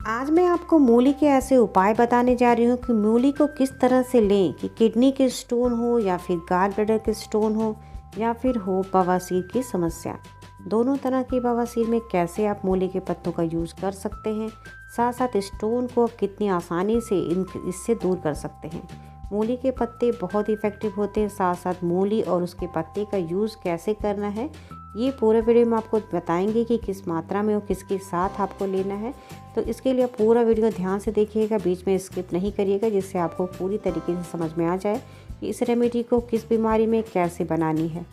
आज मैं आपको मूली के ऐसे उपाय बताने जा रही हूँ कि मूली को किस तरह से लें कि किडनी के स्टोन हो या फिर गॉल ब्लैडर के स्टोन हो या फिर हो बवासीर की समस्या। दोनों तरह की बवासीर में कैसे आप मूली के पत्तों का यूज़ कर सकते हैं, साथ साथ स्टोन को आप कितनी आसानी से इससे दूर कर सकते हैं। मूली के पत्ते बहुत इफ़ेक्टिव होते हैं, साथ साथ मूली और उसके पत्ते का यूज़ कैसे करना है ये पूरे वीडियो में आपको बताएंगे कि किस मात्रा में और किसके साथ आपको लेना है। तो इसके लिए आप पूरा वीडियो ध्यान से देखिएगा, बीच में स्किप नहीं करिएगा, जिससे आपको पूरी तरीके से समझ में आ जाए कि इस रेमेडी को किस बीमारी में कैसे बनानी है।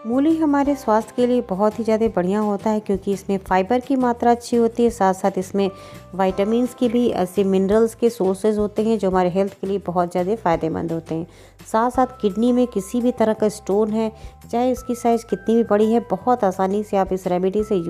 मूली हमारे स्वास्थ्य के लिए बहुत ही ज़्यादा बढ़िया होता है क्योंकि इसमें फाइबर की मात्रा अच्छी होती है, साथ साथ इसमें विटामिन्स की भी ऐसे मिनरल्स के सोर्सेज होते हैं जो हमारे हेल्थ के लिए बहुत ज़्यादा फ़ायदेमंद होते हैं। साथ साथ किडनी में किसी भी तरह का स्टोन है, चाहे उसकी साइज़ कितनी भी बड़ी है, बहुत आसानी से आप इस रेमेडी से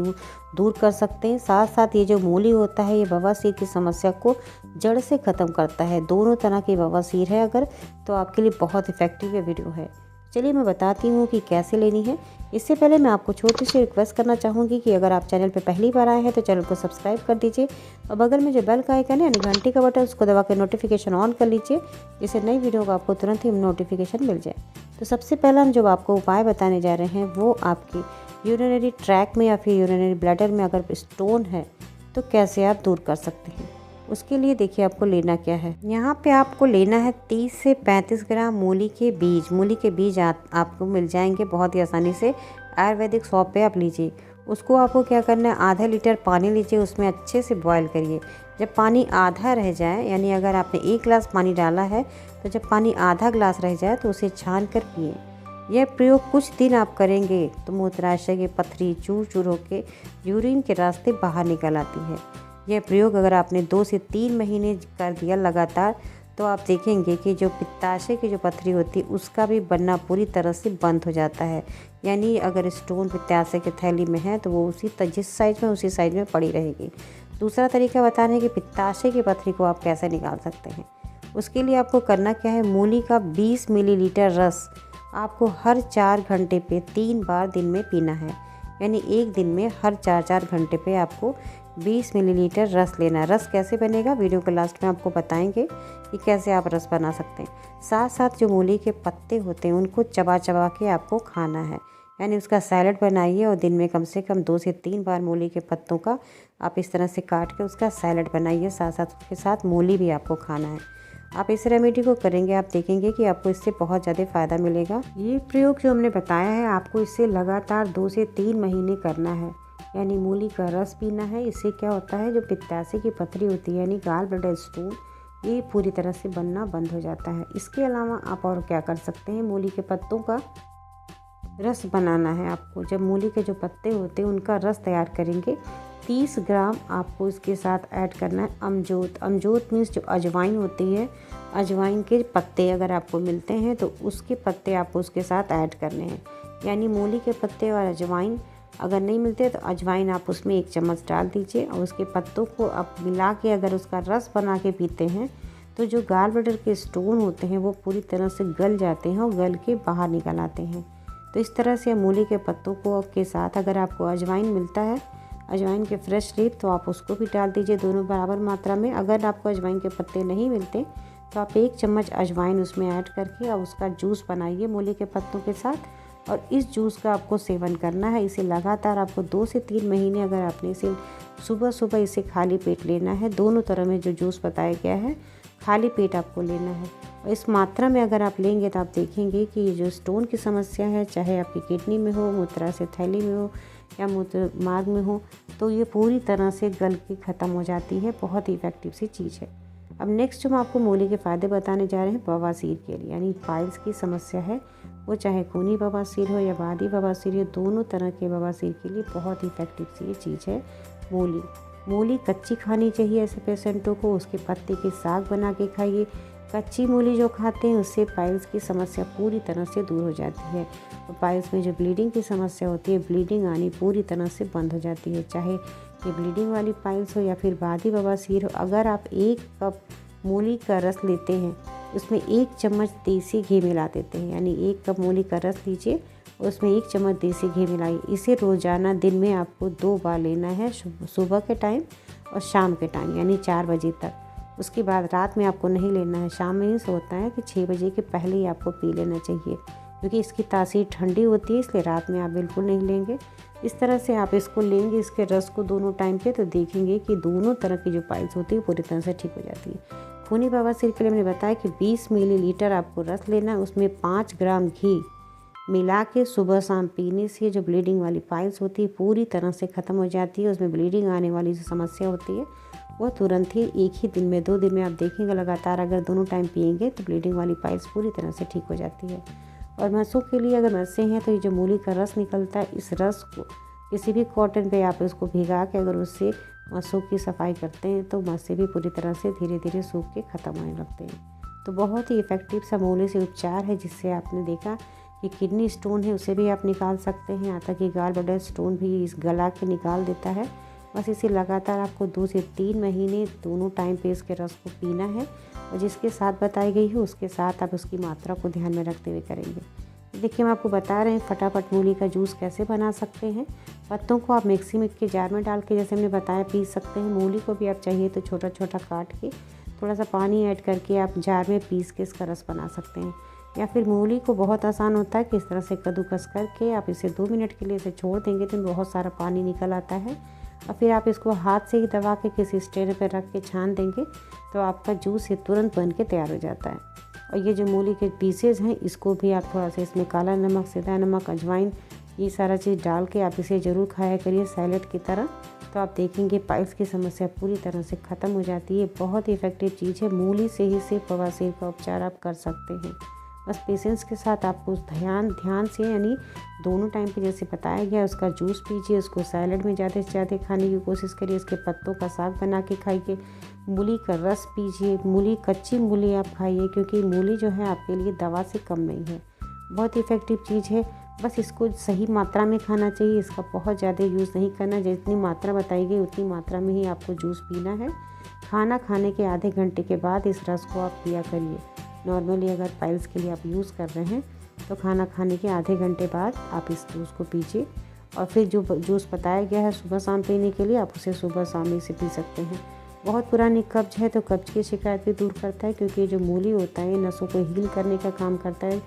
दूर कर सकते हैं। साथ साथ ये जो मूली होता है ये बवासीर की समस्या को जड़ से ख़त्म करता है। दोनों तरह की बवासीर है अगर, तो आपके लिए बहुत इफ़ेक्टिव ये वीडियो है। चलिए मैं बताती हूँ कि कैसे लेनी है। इससे पहले मैं आपको छोटी सी रिक्वेस्ट करना चाहूँगी कि अगर आप चैनल पर पहली बार आए हैं तो चैनल को सब्सक्राइब कर दीजिए और बगल में जो बेल का आइकन है यानी घंटी का बटन, उसको दबा कर नोटिफिकेशन ऑन कर लीजिए, जिससे नई वीडियो का आपको तुरंत ही नोटिफिकेशन मिल जाए। तो सबसे पहला हम जो आपको उपाय बताने जा रहे हैं वो आपकी यूरिनरी ट्रैक में या फिर यूरिनरी ब्लैडर में अगर स्टोन है तो कैसे आप दूर कर सकते हैं। उसके लिए देखिए आपको लेना क्या है। यहाँ पे आपको लेना है 30 से 35 ग्राम मूली के बीज। मूली के बीज आपको मिल जाएंगे बहुत ही आसानी से, आयुर्वेदिक शॉप पे आप लीजिए। उसको आपको क्या करना है, आधा लीटर पानी लीजिए, उसमें अच्छे से बॉयल करिए। जब पानी आधा रह जाए, यानी अगर आपने 1 गिलास पानी डाला है तो जब पानी आधा गिलास रह जाए तो उसे छान कर पिए। यह प्रयोग कुछ दिन आप करेंगे तो मूत्राशय की पथरी चूर चूर होकर यूरिन के रास्ते बाहर निकल आती है। यह प्रयोग अगर आपने 2 से 3 महीने कर दिया लगातार तो आप देखेंगे कि जो पित्ताशय की जो पथरी होती है उसका भी बनना पूरी तरह से बंद हो जाता है। यानी अगर स्टोन पित्ताशय की थैली में है तो वो जिस साइज में उसी साइज में पड़ी रहेगी। दूसरा तरीका बताने कि पित्ताशय की पथरी को आप कैसे निकाल सकते हैं। उसके लिए आपको करना क्या है, मूली का 20 मिलीलीटर रस आपको हर 4 घंटे पे 3 बार दिन में पीना है। यानी एक दिन में हर 4-4 घंटे पे आपको 20 मिलीलीटर रस लेना है। रस कैसे बनेगा वीडियो के लास्ट में आपको बताएंगे कि कैसे आप रस बना सकते हैं। साथ साथ जो मूली के पत्ते होते हैं उनको चबा चबा के आपको खाना है, यानी उसका सैलड बनाइए और दिन में कम से कम 2 से 3 बार मूली के पत्तों का आप इस तरह से काट के उसका सैलड बनाइए। साथ साथ उसके साथ मूली भी आपको खाना है। आप इस रेमेडी को करेंगे, आप देखेंगे कि आपको इससे बहुत ज़्यादा फ़ायदा मिलेगा। ये प्रयोग जो हमने बताया है आपको इससे लगातार 2 से 3 महीने करना है, यानी मूली का रस पीना है। इससे क्या होता है, जो पित्ताशय की पथरी होती है यानी गॉल ब्लैडर स्टोन, ये पूरी तरह से बनना बंद हो जाता है। इसके अलावा आप और क्या कर सकते हैं, मूली के पत्तों का रस बनाना है आपको। जब मूली के जो पत्ते होते हैं उनका रस तैयार करेंगे, 30 ग्राम आपको इसके साथ ऐड करना है अमजोत। अमजोत मीन्स जो अजवाइन होती है, अजवाइन के पत्ते अगर आपको मिलते हैं तो उसके पत्ते आपको उसके साथ ऐड करने हैं। यानी मूली के पत्ते और अजवाइन अगर नहीं मिलते तो अजवाइन आप उसमें 1 चम्मच डाल दीजिए और उसके पत्तों को आप मिला के अगर उसका रस बना के पीते हैं तो जो गॉल ब्लैडर के स्टोन होते हैं वो पूरी तरह से गल जाते हैं और गल के बाहर निकल आते हैं। तो इस तरह से मूली के पत्तों को के साथ अगर आपको अजवाइन मिलता है, अजवाइन के फ्रेश लीफ, तो आप उसको भी डाल दीजिए दोनों बराबर मात्रा में। अगर आपको अजवाइन के पत्ते नहीं मिलते तो आप 1 चम्मच अजवाइन उसमें ऐड करके और उसका जूस बनाइए मूली के पत्तों के साथ और इस जूस का आपको सेवन करना है। इसे लगातार आपको 2 से 3 महीने अगर आपने इसे सुबह सुबह इसे खाली पेट लेना है। दोनों तरह में जो जूस बताया गया है खाली पेट आपको लेना है और इस मात्रा में अगर आप लेंगे तो आप देखेंगे कि ये जो स्टोन की समस्या है, चाहे आपकी किडनी में हो, मूत्राशय थैली में हो या मूत्र मार्ग में हो, तो ये पूरी तरह से गल के ख़त्म हो जाती है। बहुत ही इफेक्टिव सी चीज़ है। अब नेक्स्ट जो मैं आपको मूली के फ़ायदे बताने जा रहे हैं बवासीर के लिए, यानी पाइल्स की समस्या है, वो चाहे खूनी बवासीर हो या बादी बवासीर हो, दोनों तरह के बवासीर के लिए बहुत ही इफेक्टिव सी ये चीज़ है मूली। मूली कच्ची खानी चाहिए ऐसे पेशेंटों को, उसके पत्ते के साग बना के खाइए। कच्ची मूली जो खाते हैं उससे पाइल्स की समस्या पूरी तरह से दूर हो जाती है और पाइल्स में जो ब्लीडिंग की समस्या होती है, ब्लीडिंग आनी पूरी तरह से बंद हो जाती है। चाहे ये ब्लीडिंग वाली पाइल्स हो या फिर बादी बवासीर हो, अगर आप 1 कप मूली का रस लेते हैं उसमें 1 चम्मच देसी घी मिला देते हैं, यानी 1 कप मूली का रस लीजिए उसमें 1 चम्मच देसी घी मिलाइए। इसे रोज़ाना दिन में आपको 2 बार लेना है, सुबह के टाइम और शाम के टाइम यानी 4 बजे तक। उसके बाद रात में आपको नहीं लेना है। शाम में ही होता है कि 6 बजे के पहले ही आपको पी लेना चाहिए, क्योंकि इसकी तासीर ठंडी होती है, इसलिए रात में आप बिल्कुल नहीं लेंगे। इस तरह से आप इसको लेंगे, इसके रस को दोनों टाइम पे, तो देखेंगे कि दोनों तरह की जो पाइल्स होती है पूरी तरह से ठीक हो जाती है। खूनी बवासीर के लिए मैंने बताया कि 20 मिलीलीटर आपको रस लेना है, उसमें 5 ग्राम घी मिला के सुबह शाम पीने से जो ब्लीडिंग वाली पाइल्स होती है पूरी तरह से ख़त्म हो जाती है। उसमें ब्लीडिंग आने वाली जो समस्या होती है वो तुरंत ही एक ही दिन में 2 दिन में आप देखेंगे लगातार अगर दोनों टाइम पिएंगे तो ब्लीडिंग वाली पाइल्स पूरी तरह से ठीक हो जाती है। और मसों के लिए अगर मस्से हैं तो ये जो मूली का रस निकलता है, इस रस को किसी भी कॉटन पे आप इसको भिगा के अगर उससे मसों की सफाई करते हैं तो मस्से भी पूरी तरह से धीरे धीरे सूख के ख़त्म होने लगते हैं। तो बहुत ही इफ़ेक्टिव सा मूली से उपचार है, जिससे आपने देखा कि किडनी स्टोन है उसे भी आप निकाल सकते हैं, यहाँ तक कि गाल ब्लैडर स्टोन भी इस गला के निकाल देता है। बस इसे लगातार आपको 2 से 3 महीने दोनों टाइम पे इसके रस को पीना है, और जिसके साथ बताई गई है उसके साथ आप उसकी मात्रा को ध्यान में रखते हुए करेंगे। देखिए हम आपको बता रहे हैं फटाफट मूली का जूस कैसे बना सकते हैं। पत्तों को आप मिक्सी के जार में डाल के जैसे हमने बताया पी सकते हैं। मूली को भी आप चाहिए तो छोटा छोटा काट के थोड़ा सा पानी ऐड करके आप जार में पीस के इसका रस बना सकते हैं। या फिर मूली को बहुत आसान होता है कि इस तरह से कद्दूकस करके आप इसे 2 मिनट के लिए इसे छोड़ देंगे तो बहुत सारा पानी निकल आता है, और फिर आप इसको हाथ से ही दबा के किसी स्ट्रेनर पर रख के छान देंगे तो आपका जूस ये तुरंत बन के तैयार हो जाता है। और ये जो मूली के पीसेज हैं इसको भी आप थोड़ा सा इसमें काला नमक, सीधा नमक, अजवाइन, ये सारा चीज़ डाल के आप इसे ज़रूर खाया करिए सैलेड की तरह। तो आप देखेंगे पाइल्स की समस्या पूरी तरह से ख़त्म हो जाती है। बहुत ही इफ़ेक्टिव चीज़ है। मूली से ही सिर्फ बवासीर का उपचार आप कर सकते हैं। बस पेशेंस के साथ आपको ध्यान से यानी दोनों टाइम पे जैसे बताया गया उसका जूस पीजिए, उसको सैलेड में ज़्यादा से ज़्यादा खाने की कोशिश करिए, इसके पत्तों का साग बना के खाइए, मूली का रस पीजिए, कच्ची मूली आप खाइए, क्योंकि मूली जो है आपके लिए दवा से कम नहीं है, बहुत इफ़ेक्टिव चीज़ है। बस इसको सही मात्रा में खाना चाहिए, इसका बहुत ज़्यादा यूज़ नहीं करना। जितनी मात्रा बताई गई उतनी मात्रा में ही आपको जूस पीना है। खाना खाने के आधे घंटे के बाद इस रस को आप पिया करिए। नॉर्मली अगर पाइल्स के लिए आप यूज़ कर रहे हैं तो खाना खाने के आधे घंटे बाद आप इस जूस को पीजिए, और फिर जो जूस बताया गया है सुबह शाम पीने के लिए आप उसे सुबह शाम ही से पी सकते हैं। बहुत पुरानी कब्ज है तो कब्ज की शिकायत भी दूर करता है, क्योंकि जो मूली होता है नसों को हील करने का काम करता है।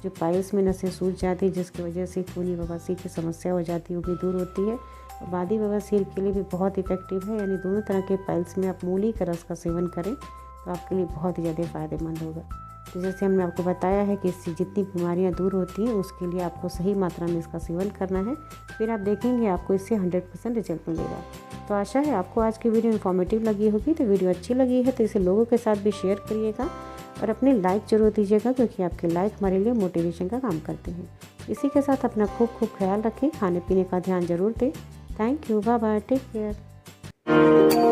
जो पाइल्स में नसें सूज जाती है जिसकी वजह से खूनी बवासीर की समस्या हो जाती है वो भी दूर होती है। और बादी बवासीर के लिए भी बहुत इफ़ेक्टिव है, यानी दोनों तरह के पाइल्स में आप मूली का रस का सेवन करें तो आपके लिए बहुत ही ज़्यादा फ़ायदेमंद होगा। तो जैसे हमने आपको बताया है कि इससे जितनी बीमारियां दूर होती हैं उसके लिए आपको सही मात्रा में इसका सेवन करना है, फिर आप देखेंगे आपको इससे 100% रिजल्ट मिलेगा। तो आशा है आपको आज की वीडियो इन्फॉर्मेटिव लगी होगी। तो वीडियो अच्छी लगी है तो इसे लोगों के साथ भी शेयर करिएगा, और अपने लाइक जरूर दीजिएगा, क्योंकि आपके लाइक हमारे लिए मोटिवेशन का काम करते हैं। इसी के साथ अपना खूब ख्याल रखें, खाने पीने का ध्यान जरूर दें। Thank you, bye bye, take care.